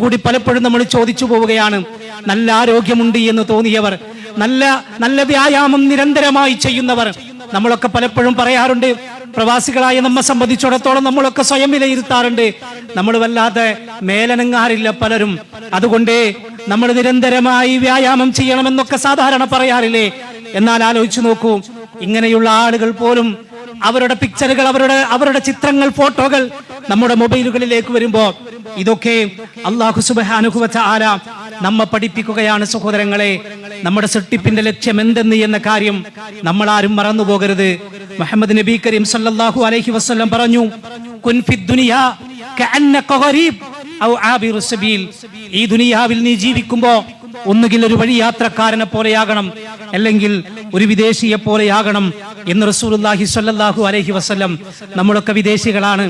കൂടി പലപ്പോഴും നമ്മൾ ചോദിച്ചു പോവുകയാണ്. നല്ല ആരോഗ്യമുണ്ട് എന്ന് തോന്നിയവർ, നല്ല വ്യായാമം നിരന്തരമായി ചെയ്യുന്നവർ, നമ്മളൊക്കെ പലപ്പോഴും പറയാറുണ്ട്, പ്രവാസികളായ നമ്മെ സംബന്ധിച്ചിടത്തോളം നമ്മളൊക്കെ സ്വയം വിലയിരുത്താറുണ്ട്, നമ്മൾ വല്ലാതെ മേലനങ്ങാറില്ല പലരും, അതുകൊണ്ട് നമ്മൾ നിരന്തരമായി വ്യായാമം ചെയ്യണമെന്നൊക്കെ സാധാരണ പറയാറില്ലേ. എന്നാൽ ആലോചിച്ചു നോക്കൂ, ഇങ്ങനെയുള്ള ആളുകൾ പോലും അവരുടെ പിക്ചറുകൾ, അവരുടെ ചിത്രങ്ങൾ, ഫോട്ടോകൾ നമ്മുടെ മൊബൈലുകളിലേക്ക് വരുമ്പോ ഇതൊക്കെ അല്ലാഹു സുബ്ഹാനഹു വ തആല നമ്മെ പഠിപ്പിക്കുകയാണ്. സഹോദരങ്ങളെ, നമ്മുടെ സൃഷ്ടിപ്പിന്റെ ലക്ഷ്യം എന്തെന്ന് എന്ന കാര്യം നമ്മൾ ആരും മറന്നു പോകരുത്. മുഹമ്മദ് നബി കരീം സല്ലല്ലാഹു അലൈഹി വസല്ലം പറഞ്ഞു, കുൻ ഫിദ് ദുനിയാ കഅന്നക ഗരീബ് ഔ ആബിറു സബീൽ. ഈ ദുനിയാവിൽ നീ ജീവിക്കുമ്പോ ഒന്നുകിൽ ഒരു വഴിയാത്രക്കാരനെ പോലെയാകണം, അല്ലെങ്കിൽ ഒരു വിദേശിയെ പോലെയാകണം എന്ന് റസൂലുള്ളാഹി സ്വല്ലല്ലാഹു അലൈഹി വസല്ലം. നമ്മളൊക്കെ വിദേശികളാണ്,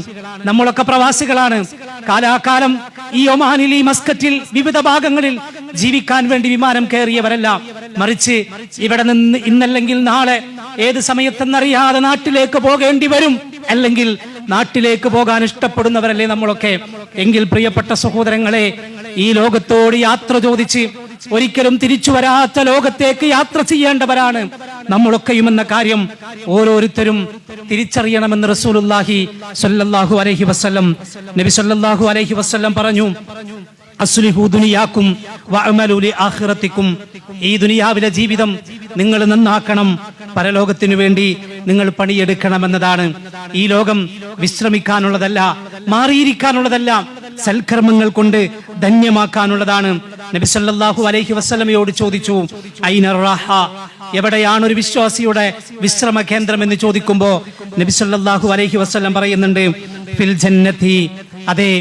നമ്മളൊക്കെ പ്രവാസികളാണ്. കാലാകാലം ഈ ഒമാനിൽ, ഈ മസ്കറ്റിൽ, വിവിധ ഭാഗങ്ങളിൽ ജീവിക്കാൻ വേണ്ടി വിമാനം കയറിയവരല്ല, മറിച്ച് ഇവിടെ നിന്ന് ഇന്നല്ലെങ്കിൽ നാളെ ഏത് സമയത്തെന്നറിയാതെ നാട്ടിലേക്ക് പോകേണ്ടി വരും, അല്ലെങ്കിൽ നാട്ടിലേക്ക് പോകാൻ ഇഷ്ടപ്പെടുന്നവരല്ലേ നമ്മളൊക്കെ. എങ്കിൽ പ്രിയപ്പെട്ട സഹോദരങ്ങളെ, ഈ ലോകത്തോട് യാത്ര ചോദിച്ച് ഒരിക്കലും തിരിച്ചു വരാത്ത ലോകത്തേക്ക് യാത്ര ചെയ്യേണ്ടവരാണ് നമ്മളൊക്കെയും എന്ന കാര്യം ഓരോരുത്തരും തിരിച്ചറിയണമെന്ന് റസൂലുള്ളാഹി സ്വല്ലല്ലാഹു അലൈഹി വസല്ലം, നബി സ്വല്ലല്ലാഹു അലൈഹി വസല്ലം പറഞ്ഞു, അസ്ലിഹു ദുനിയാക്കും വഅമലു ലിആഖിറതിക്കും. ഈ ദുനിയാവിലെ ജീവിതം നിങ്ങൾ നന്നാക്കണം, പരലോകത്തിനു വേണ്ടി നിങ്ങൾ പണിയെടുക്കണമെന്നതാണ്. ഈ ലോകം വിശ്രമിക്കാനുള്ളതല്ല, മാറിയിരിക്കാനുള്ളതല്ല, സൽക്കർമ്മങ്ങൾ കൊണ്ട് ധന്യമാക്കാനുള്ളതാണ്. നബി സല്ലല്ലാഹു അലൈഹി വസല്ലമയോട് ചോദിച്ചു, ഐന റാഹ, എവിടെയാണ് ഒരു വിശ്വാസിയുടെ വിശ്രമ കേന്ദ്രം എന്ന് ചോദിക്കുമ്പോ നബി സല്ലല്ലാഹു അലൈഹി വസല്ലം പറയുന്നുണ്ട്, ഫിൽ ജന്നതി. അതെ,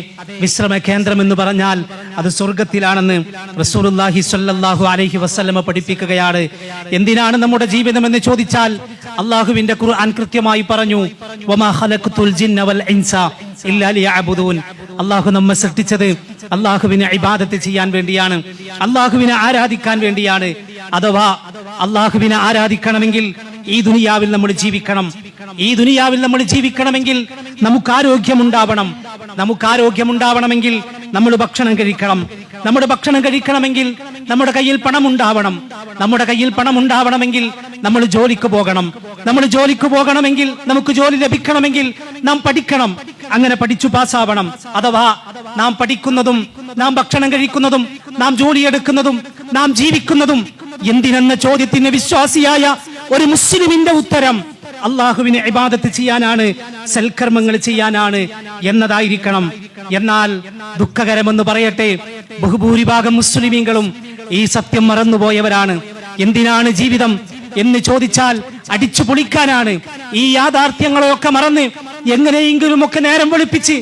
വിശ്രമ കേന്ദ്രം എന്ന് പറഞ്ഞാൽ അത് സ്വർഗത്തിലാണെന്ന് റസൂലുള്ളാഹി സ്വല്ലല്ലാഹു അലൈഹി വസല്ലമ പഠിപ്പിക്കുകയാണ്. എന്തിനാണ് നമ്മുടെ ജീവിതം എന്ന് ചോദിച്ചാൽ അല്ലാഹുവിന്റെ ഖുർആൻ കൃത്യമായി പറഞ്ഞു, വമാ ഖലഖതുൽ ജിന്ന വൽ ഇൻസ ഇല്ലാ ലിയഅബുദൂൻ. അല്ലാഹു നമ്മെ സൃഷ്ടിച്ചത് അല്ലാഹുവിനെ ഇബാദത്ത് ചെയ്യാൻ വേണ്ടിയാണ്, അല്ലാഹുവിനെ ആരാധിക്കാൻ വേണ്ടിയാണ്. അഥവാ അല്ലാഹുവിനെ ആരാധിക്കണമെങ്കിൽ ഈ ദുനിയാവിൽ നമ്മൾ ജീവിക്കണം. ഈ ദുനിയാവിൽ നമ്മൾ ജീവിക്കണമെങ്കിൽ നമുക്ക് ആരോഗ്യമുണ്ടാവണം. നമുക്ക് ആരോഗ്യമുണ്ടാവണമെങ്കിൽ നമ്മൾ ഭക്ഷണം കഴിക്കണം. നമ്മുടെ ഭക്ഷണം കഴിക്കണമെങ്കിൽ നമ്മുടെ കയ്യിൽ പണം ഉണ്ടാവണം. നമ്മുടെ കയ്യിൽ പണം ഉണ്ടാവണമെങ്കിൽ നമ്മൾ ജോലിക്ക് പോകണം. നമ്മൾ ജോലിക്ക് പോകണമെങ്കിൽ, നമുക്ക് ജോലി ലഭിക്കണമെങ്കിൽ നാം പഠിക്കണം. അങ്ങനെ പഠിച്ചു പാസ്സാവണം. അഥവാ നാം പഠിക്കുന്നതും, നാം ഭക്ഷണം കഴിക്കുന്നതും, നാം ജോലിയെടുക്കുന്നതും, നാം ജീവിക്കുന്നതും എന്തിനെന്ന ചോദ്യത്തിന് വിശ്വാസിയായ ഒരു മുസ്ലിമിന്റെ ഉത്തരം അള്ളാഹുവിനെ ഇബാദത്ത് ചെയ്യാനാണ്, സൽക്കർമ്മങ്ങൾ ചെയ്യാനാണ് എന്നതായിരിക്കണം. എന്നാൽ ദുഃഖകരമെന്ന് പറയട്ടെ, ബഹുഭൂരിഭാഗം മുസ്ലിമീങ്ങളും ഈ സത്യം മറന്നുപോയവരാണ്. എന്തിനാണ് ജീവിതം എന്ന് ചോദിച്ചാൽ അടിച്ചു പൊളിക്കാനാണ്. ഈ യാഥാർത്ഥ്യങ്ങളെയൊക്കെ മറന്ന് എങ്ങനെയെങ്കിലുമൊക്കെ നേരം വെളുപ്പിച്ച്,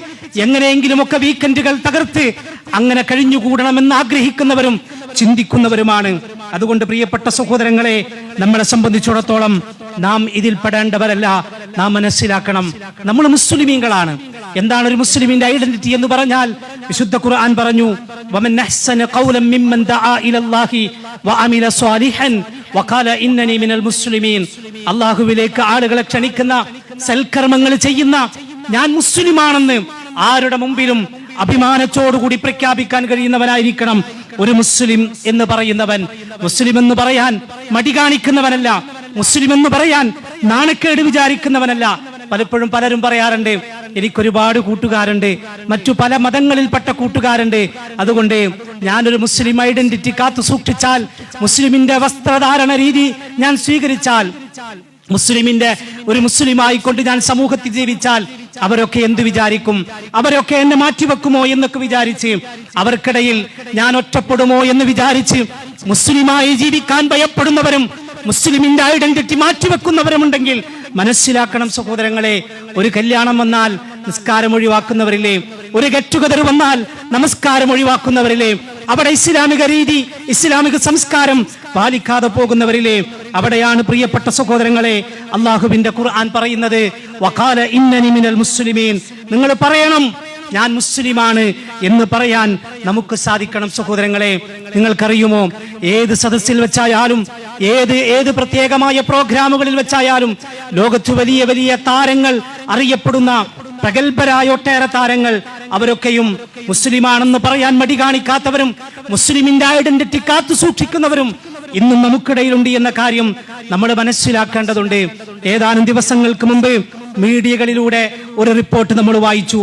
എങ്ങനെയെങ്കിലുമൊക്കെ വീക്കെൻഡുകൾ തകർത്ത് അങ്ങനെ കഴിഞ്ഞുകൂടണമെന്ന് ആഗ്രഹിക്കുന്നവരും ചിന്തിക്കുന്നവരുമാണ്. അതുകൊണ്ട് പ്രിയപ്പെട്ട സഹോദരങ്ങളെ, നമ്മളെ സംബന്ധിച്ചിടത്തോളം നാം ഇതിൽ പെടേണ്ടവരല്ല. നാം മനസ്സിലാക്കണം, നമ്മൾ മുസ്ലിമീങ്ങളാണ്. എന്താണ് ഒരു മുസ്ലിമിന്റെ ഐഡന്റിറ്റി എന്ന് പറഞ്ഞാൽ, വിശുദ്ധ ഖുർആൻ പറഞ്ഞു, വമൻ അഹ്സന ഖൗലൻ മിമ്മൻ ദആ ഇലല്ലാഹി വഅമില സ്വാലിഹൻ വഖാല ഇന്നനി മിനൽ മുസ്ലിമീൻ. അല്ലാഹുവിലേക്ക് ആളുകളെ ക്ഷണിക്കുന്ന, സൽക്കർമ്മങ്ങൾ ചെയ്യുന്ന, ഞാൻ മുസ്ലിമാണെന്ന് ആരുടെ മുമ്പിലും അഭിമാനത്തോടുകൂടി പ്രഖ്യാപിക്കാൻ കഴിയുന്നവനായിരിക്കണം ഒരു മുസ്ലിം എന്ന് പറയുന്നവൻ. മുസ്ലിം എന്ന് പറയാൻ മടി കാണിക്കുന്നവനല്ല, മുസ്ലിം എന്ന് പറയാൻ നാണക്കേട് വിചാരിക്കുന്നവനല്ല. പലപ്പോഴും പലരും പറയാറുണ്ട്, എനിക്കൊരുപാട് കൂട്ടുകാരുണ്ട്, മറ്റു പല മതങ്ങളിൽപ്പെട്ട കൂട്ടുകാരുണ്ട്, അതുകൊണ്ട് ഞാനൊരു മുസ്ലിം ഐഡന്റിറ്റി കാത്തു സൂക്ഷിച്ചാൽ, മുസ്ലിമിന്റെ വസ്ത്രധാരണ രീതി ഞാൻ സ്വീകരിച്ചാൽ, മുസ്ലിമിന്റെ ഒരു മുസ്ലിമായി കൊണ്ട് ഞാൻ സമൂഹത്തിൽ ജീവിച്ചാൽ അവരൊക്കെ എന്ത് വിചാരിക്കും, അവരൊക്കെ എന്നെ മാറ്റിവെക്കുമോ എന്നൊക്കെ വിചാരിച്ച്, അവർക്കിടയിൽ ഞാൻ ഒറ്റപ്പെടുമോ എന്ന് വിചാരിച്ച് മുസ്ലിമായി ജീവിക്കാൻ ഭയപ്പെടുന്നവരും മുസ്ലിമിന്റെ ഐഡന്റിറ്റി മാറ്റിവെക്കുന്നവരുമുണ്ടെങ്കിൽ മനസ്സിലാക്കണം സഹോദരങ്ങളെ, ഒരു കല്യാണം വന്നാൽ നിസ്കാരം ഒഴിവാക്കുന്നവരില്ലേ, ഒരു ഗെറ്റ് ടുഗദർ വന്നാൽ നമസ്കാരം ഒഴിവാക്കുന്നവരില്ലേ, അവിടെ ഇസ്ലാമിക രീതി, ഇസ്ലാമിക സംസ്കാരം പാലിക്കാതെ പോകുന്നവരില്ലേ, അവിടെയാണ് പ്രിയപ്പെട്ട സഹോദരങ്ങളെ അള്ളാഹുവിന്റെ ഖുർആൻ പറയുന്നത്, വഖാല ഇന്നനി മിനൽ മുസ്ലിമീൻ. നിങ്ങൾ പറയണം ഞാൻ മുസ്ലിമാണ് എന്ന് പറയാൻ നമുക്ക് സാധിക്കണം സഹോദരങ്ങളെ. നിങ്ങൾക്കറിയുമോ, ഏത് സദസ്സിൽ വെച്ചായാലും, ഏത് പ്രത്യേകമായ പ്രോഗ്രാമുകളിൽ വെച്ചായാലും ലോകത്ത് വലിയ വലിയ താരങ്ങൾ, അറിയപ്പെടുന്ന പ്രഗത്ഭരായ ഒട്ടേറെ താരങ്ങൾ അവരൊക്കെയും മുസ്ലിമാണെന്ന് പറയാൻ മടി കാണിക്കാത്തവരും മുസ്ലിമിന്റെ ഐഡന്റിറ്റി കാത്തു സൂക്ഷിക്കുന്നവരും ഇന്നും നമുക്കിടയിലുണ്ട് എന്ന കാര്യം നമ്മൾ മനസ്സിലാക്കേണ്ടതുണ്ട്. ഏതാനും ദിവസങ്ങൾക്ക് മുമ്പ് മീഡിയകളിലൂടെ ഒരു റിപ്പോർട്ട് നമ്മൾ വായിച്ചു.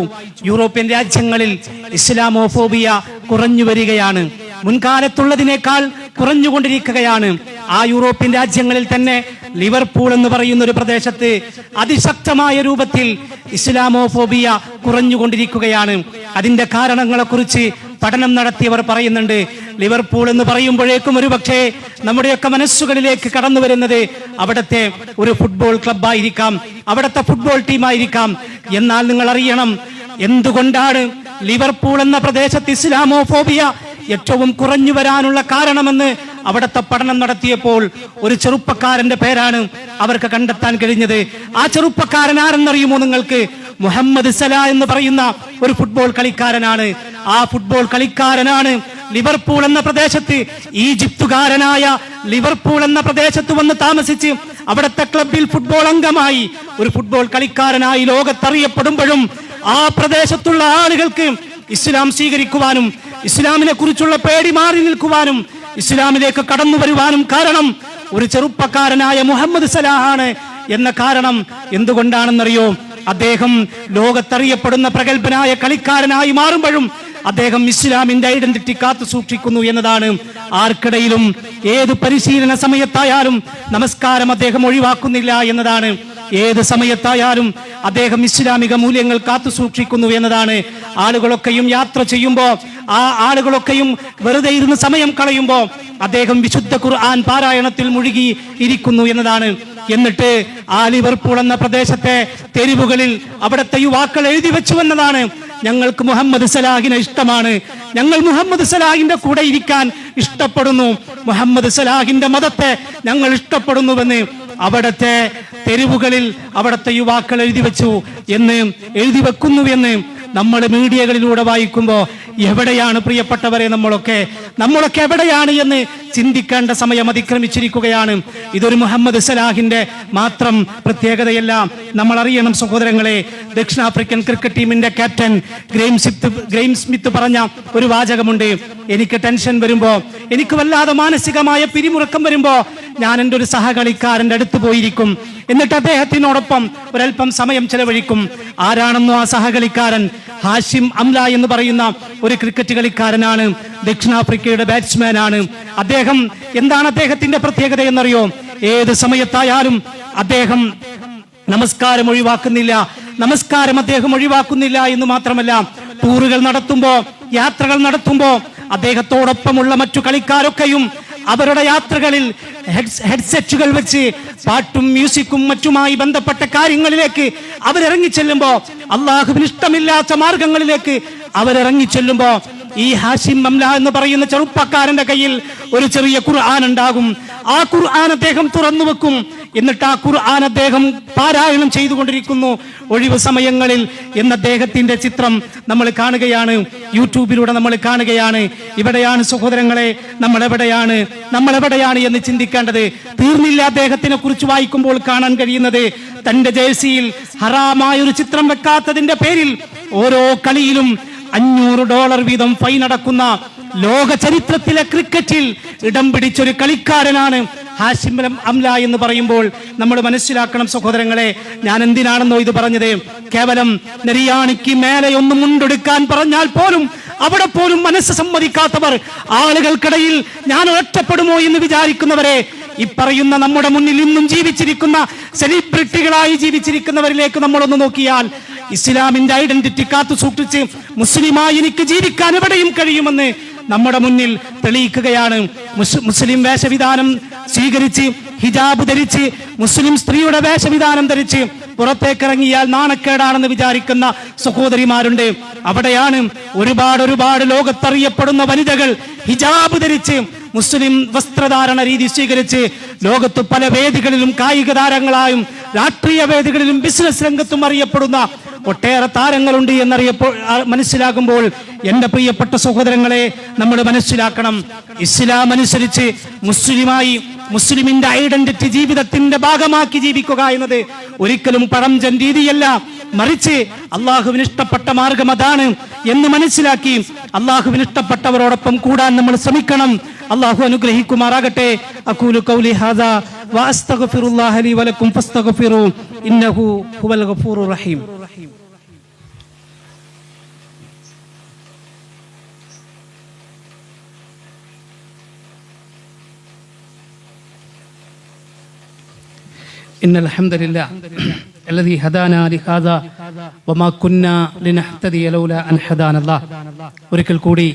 യൂറോപ്യൻ രാജ്യങ്ങളിൽ ഇസ്ലാമോഫോബിയ കുറഞ്ഞു വരികയാണ്, മുൻകാലത്തുള്ളതിനേക്കാൾ കുറഞ്ഞുകൊണ്ടിരിക്കുകയാണ്. ആ യൂറോപ്യൻ രാജ്യങ്ങളിൽ തന്നെ ലിവർപൂൾ എന്ന് പറയുന്ന ഒരു പ്രദേശത്ത് അതിശക്തമായ രൂപത്തിൽ ഇസ്ലാമോഫോബിയ കുറഞ്ഞുകൊണ്ടിരിക്കുകയാണ്. അതിന്റെ കാരണങ്ങളെക്കുറിച്ച് പഠനം നടത്തിയവർ പറയുന്നുണ്ട്. ലിവർപൂൾ എന്ന് പറയുമ്പോഴേക്കും ഒരു പക്ഷേ നമ്മുടെയൊക്കെ മനസ്സുകളിലേക്ക് കടന്നു വരുന്നത് അവിടുത്തെ ഒരു ഫുട്ബോൾ ക്ലബ്ബായിരിക്കാം, അവിടുത്തെ ഫുട്ബോൾ ടീമായിരിക്കാം. എന്നാൽ നിങ്ങൾ അറിയണം, എന്തുകൊണ്ടാണ് ലിവർപൂൾ എന്ന പ്രദേശത്ത് ഇസ്ലാമോഫോബിയ ഏറ്റവും കുറഞ്ഞു വരാനുള്ള കാരണമെന്ന് അവിടുത്തെ പഠനം നടത്തിയപ്പോൾ ഒരു ചെറുപ്പക്കാരന്റെ പേരാണ് അവർക്ക് കണ്ടെത്താൻ കഴിഞ്ഞത്. ആ ചെറുപ്പക്കാരൻ ആരെന്നറിയുമോ നിങ്ങൾക്ക്? മുഹമ്മദ് സലാ എന്ന് പറയുന്ന ഒരു ഫുട്ബോൾ കളിക്കാരനാണ്. ആ ഫുട്ബോൾ കളിക്കാരനാണ് ലിവർപൂൾ എന്ന പ്രദേശത്ത്, ഈജിപ്തുകാരനായ ലിവർപൂൾ എന്ന പ്രദേശത്ത് വന്ന് താമസിച്ച് അവിടുത്തെ ക്ലബിൽ ഫുട്ബോൾ അംഗമായി ഒരു ഫുട്ബോൾ കളിക്കാരനായി ലോകത്തറിയപ്പെടുമ്പോഴും ആ പ്രദേശത്തുള്ള ആളുകൾക്ക് ഇസ്ലാം സ്വീകരിക്കുവാനും ഇസ്ലാമിനെ കുറിച്ചുള്ള പേടി മാറി നിൽക്കുവാനും ഇസ്ലാമിലേക്ക് കടന്നു വരുവാനും കാരണം ഒരു ചെറുപ്പക്കാരനായ മുഹമ്മദ് സലാഹാണ് എന്ന കാരണം എന്തുകൊണ്ടാണെന്നറിയോ? അദ്ദേഹം ലോകത്തറിയപ്പെടുന്ന പ്രഗത്ഭനായ കളിക്കാരനായി മാറുമ്പോഴും അദ്ദേഹം ഇസ്ലാമിന്റെ ഐഡന്റിറ്റി കാത്തു സൂക്ഷിക്കുന്നു എന്നതാണ്. ആർക്കിടയിലും ഏത് പരിശീലന സമയത്തായാലും നമസ്കാരം അദ്ദേഹം ഒഴിവാക്കുന്നില്ല എന്നതാണ്. ഏത് സമയത്തായാലും അദ്ദേഹം ഇസ്ലാമിക മൂല്യങ്ങൾ കാത്തു സൂക്ഷിക്കുന്നു എന്നതാണ്. ആളുകളൊക്കെയും യാത്ര ചെയ്യുമ്പോൾ, ആ ആളുകളൊക്കെയും വെറുതെ ഇരുന്ന് സമയം കളയുമ്പോൾ അദ്ദേഹം വിശുദ്ധ ഖുർആൻ പാരായണത്തിൽ മുഴുകി ഇരിക്കുന്നു എന്നതാണ്. എന്നിട്ട് ആ ലിവർപൂൾ എന്ന പ്രദേശത്തെ തെരുവുകളിൽ അവിടുത്തെ യുവാക്കൾ എഴുതി വെച്ചു എന്നതാണ്, ഞങ്ങൾക്ക് മുഹമ്മദ് സലാഹിനെ ഇഷ്ടമാണ്, ഞങ്ങൾ മുഹമ്മദ് സലാഹിന്റെ കൂടെ ഇരിക്കാൻ ഇഷ്ടപ്പെടുന്നു, മുഹമ്മദ് സലാഹിന്റെ മതത്തെ ഞങ്ങൾ ഇഷ്ടപ്പെടുന്നുവെന്ന് അവിടുത്തെ തെരുവുകളിൽ അവിടുത്തെ യുവാക്കൾ എഴുതി വെച്ചു എന്ന് എഴുതി വെക്കുന്നുവെന്ന് നമ്മൾ മീഡിയകളിലൂടെ വായിക്കുമ്പോൾ എവിടെയാണ് പ്രിയപ്പെട്ടവരെ നമ്മളൊക്കെ എവിടെയാണ് എന്ന് ചിന്തിക്കേണ്ട സമയം അതിക്രമിച്ചിരിക്കുകയാണ്. ഇതൊരു മുഹമ്മദ് സലാഹിന്റെ മാത്രം പ്രത്യേകതയല്ല. നമ്മൾ അറിയണം സഹോദരങ്ങളെ, ദക്ഷിണാഫ്രിക്കൻ ക്രിക്കറ്റ് ടീമിന്റെ ക്യാപ്റ്റൻ ഗ്രെയിം സ്മിത്ത് പറഞ്ഞ ഒരു വാചകമുണ്ട്. എനിക്ക് ടെൻഷൻ വരുമ്പോ, എനിക്ക് വല്ലാതെ മാനസികമായ പിരിമുറുക്കം വരുമ്പോ ഞാൻ എൻ്റെ ഒരു സഹകളിക്കാരൻ്റെ അടുത്ത് പോയിരിക്കും, എന്നിട്ട് അദ്ദേഹത്തിനോടൊപ്പം ഒരൽപ്പം സമയം ചെലവഴിക്കും. ആരാണെന്നോ ആ സഹകളിക്കാരൻ? ഹാഷിം അംല എന്ന് പറയുന്ന ഒരു ക്രിക്കറ്റ് കളിക്കാരനാണ്, ദക്ഷിണാഫ്രിക്കയുടെ ബാറ്റ്സ്മാൻ ആണ് അദ്ദേഹം. എന്താണ് അദ്ദേഹത്തിന്റെ പ്രത്യേകത എന്നറിയോ? ഏത് സമയത്തായാലും അദ്ദേഹം നമസ്കാരം ഒഴിവാക്കുന്നില്ല എന്ന് മാത്രമല്ല, ടൂറുകൾ നടത്തുമ്പോ, യാത്രകൾ നടത്തുമ്പോ അദ്ദേഹത്തോടൊപ്പമുള്ള മറ്റു കളിക്കാരൊക്കെയും അവരുടെ യാത്രകളിൽ ഹെഡ്സെറ്റുകൾ വെച്ച് പാട്ടും മ്യൂസിക്കും മറ്റുമായി ബന്ധപ്പെട്ട കാര്യങ്ങളിലേക്ക് അവരിറങ്ങിച്ചെല്ലുമ്പോ, അള്ളാഹുവിന് ഇഷ്ടമില്ലാത്ത മാർഗങ്ങളിലേക്ക് അവരിറങ്ങിച്ചെല്ലുമ്പോ ഈ ഹാഷിം അംല എന്ന് പറയുന്ന ചെറുപ്പക്കാരന്റെ കയ്യിൽ ഒരു ചെറിയ ഖുർആൻ ഉണ്ടാകും. ആ ഖുർആൻ അദ്ദേഹം തുറന്നു വെക്കും. എന്നിട്ട് ആ ഖുർആൻ അദ്ദേഹം പാരായണം ചെയ്തുകൊണ്ടിരിക്കുന്നു ഒഴിവ് സമയങ്ങളിൽ എന്ന അദ്ദേഹത്തിന്റെ ചിത്രം നമ്മൾ കാണുകയാണ്, യൂട്യൂബിലൂടെ നമ്മൾ കാണുകയാണ്. ഇവിടെയാണ് സഹോദരങ്ങളെ നമ്മൾ എവിടെയാണ് എന്ന് ചിന്തിക്കേണ്ടത്. തീർന്നില്ല അദ്ദേഹത്തിനെ കുറിച്ച് വായിക്കുമ്പോൾ കാണാൻ കഴിയുന്നത്, തന്റെ ജേഴ്സിയിൽ ഹറാമായ ഒരു ചിത്രം വെക്കാത്തതിന്റെ പേരിൽ ഓരോ കളിയിലും $500 വീതം ഫൈൻ അടക്കുന്ന ലോക ചരിത്രത്തിലെ ക്രിക്കറ്റിൽ ഇടം പിടിച്ചൊരു കളിക്കാരനാണ് ഹാഷിം അംല എന്ന് പറയുമ്പോൾ നമ്മൾ മനസ്സിലാക്കണം സഹോദരങ്ങളെ, ഞാൻ എന്തിനാണെന്നോ ഇത് പറഞ്ഞത്? കേവലം നെരിയാണിക്ക് മേലെ ഒന്നും മുണ്ടെടുക്കാൻ പറഞ്ഞാൽ പോലും അവിടെ പോലും മനസ്സ് സമ്മതിക്കാത്തവർ, ആളുകൾക്കിടയിൽ ഞാൻ ഒറ്റപ്പെടുമോ എന്ന് വിചാരിക്കുന്നവരെ, ഈ പറയുന്ന നമ്മുടെ മുന്നിൽ ഇന്നും ജീവിച്ചിരിക്കുന്ന സെലിബ്രിറ്റികളായി ജീവിച്ചിരിക്കുന്നവരിലേക്ക് നമ്മളൊന്ന് നോക്കിയാൽ, ഇസ്ലാമിന്റെ ഐഡന്റിറ്റി കാത്തു സൂക്ഷിച്ച് മുസ്ലിമായി എനിക്ക് ജീവിക്കാൻ എവിടെയും കഴിയുമെന്ന് നമ്മുടെ മുന്നിൽ തെളിയിക്കുകയാണ്. മുസ്ലിം വേഷവിധാനം സ്വീകരിച്ച്, ഹിജാബ് ധരിച്ച്, മുസ്ലിം സ്ത്രീയുടെ വേഷവിധാനം ധരിച്ച് പുറത്തേക്കിറങ്ങിയാൽ നാണക്കേടാണെന്ന് വിചാരിക്കുന്ന സഹോദരിമാരുണ്ട്. അവിടെയാണ് ഒരുപാട് ലോകത്തറിയപ്പെടുന്ന വനിതകൾ ഹിജാബ് ധരിച്ച് മുസ്ലിം വസ്ത്രധാരണ രീതി സ്വീകരിച്ച് ലോകത്ത് പല വേദികളിലും കായിക താരങ്ങളായും രാഷ്ട്രീയ വേദികളിലും ബിസിനസ് രംഗത്തും അറിയപ്പെടുന്ന ഒട്ടേറെ താരങ്ങളുണ്ട് മനസ്സിലാകുമ്പോൾ എൻ്റെ പ്രിയപ്പെട്ട സഹോദരങ്ങളെ, നമ്മൾ മനസ്സിലാക്കണം, ഇസ്ലാം അനുസരിച്ച് മുസ്ലിമിന്റെ ഐഡന്റിറ്റി ജീവിതത്തിന്റെ ഭാഗമാക്കി ജീവിക്കുക എന്നത് ഒരിക്കലും പഴഞ്ചൻ രീതിയല്ല, മറിച്ച് അള്ളാഹുവിന് ഇഷ്ടപ്പെട്ട മാർഗം അതാണ് എന്ന് മനസ്സിലാക്കി അള്ളാഹുവിന് ഇഷ്ടപ്പെട്ടവരോടൊപ്പം കൂടാൻ നമ്മൾ ശ്രമിക്കണം. അള്ളാഹു അനുഗ്രഹിക്കുമാറാകട്ടെ. അഖൂലു ഖൗലി ഹാദാ വഅസ്തഗ്ഫിറുല്ലാഹ ലി വലക്കും ഫസ്തഗ്ഫിറൂ ഇന്നഹു ഹുവൽ ഗഫൂറുർ റഹീം. إن الحمد لله الذي هدانا لهذا وما كنا لنهتدي لولا أن هدانا الله. ഒരിക്കൽ കൂടി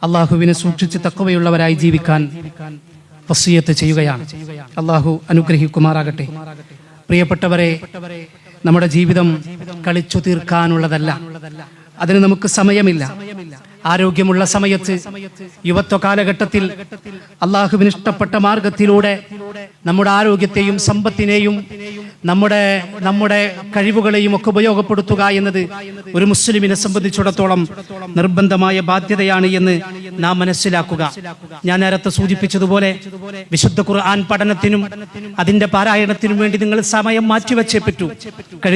അല്ലാഹുവിനെ സൂക്ഷിച്ച് തഖ്വയുള്ളവരായി ജീവിക്കാൻ വസിയത്ത് ചെയ്യുകയാണ്. അല്ലാഹു അനുഗ്രഹിക്കുമാറാകട്ടെ. പ്രിയപ്പെട്ടവരെ, നമ്മുടെ ജീവിതം കളിച്ചു തീർക്കാനുള്ളതല്ല, അതിന് നമുക്ക് സമയമില്ല. ആരോഗ്യമുള്ള സമയത്ത്, യുവത്വ കാലഘട്ടത്തിൽ അള്ളാഹുവിന് ഇഷ്ടപ്പെട്ട മാർഗത്തിലൂടെ നമ്മുടെ ആരോഗ്യത്തെയും സമ്പത്തിനെയും നമ്മുടെ കഴിവുകളെയും ഒക്കെ ഉപയോഗപ്പെടുത്തുക എന്നത് ഒരു മുസ്ലിമിനെ സംബന്ധിച്ചിടത്തോളം നിർബന്ധമായ ബാധ്യതയാണ് എന്ന് നാം മനസ്സിലാക്കുക. ഞാൻ നേരത്തെ സൂചിപ്പിച്ചതുപോലെ വിശുദ്ധ ഖുർആൻ പഠനത്തിനും അതിന്റെ പാരായണത്തിനും വേണ്ടി നിങ്ങൾ സമയം മാറ്റിവെച്ചേ പറ്റൂ.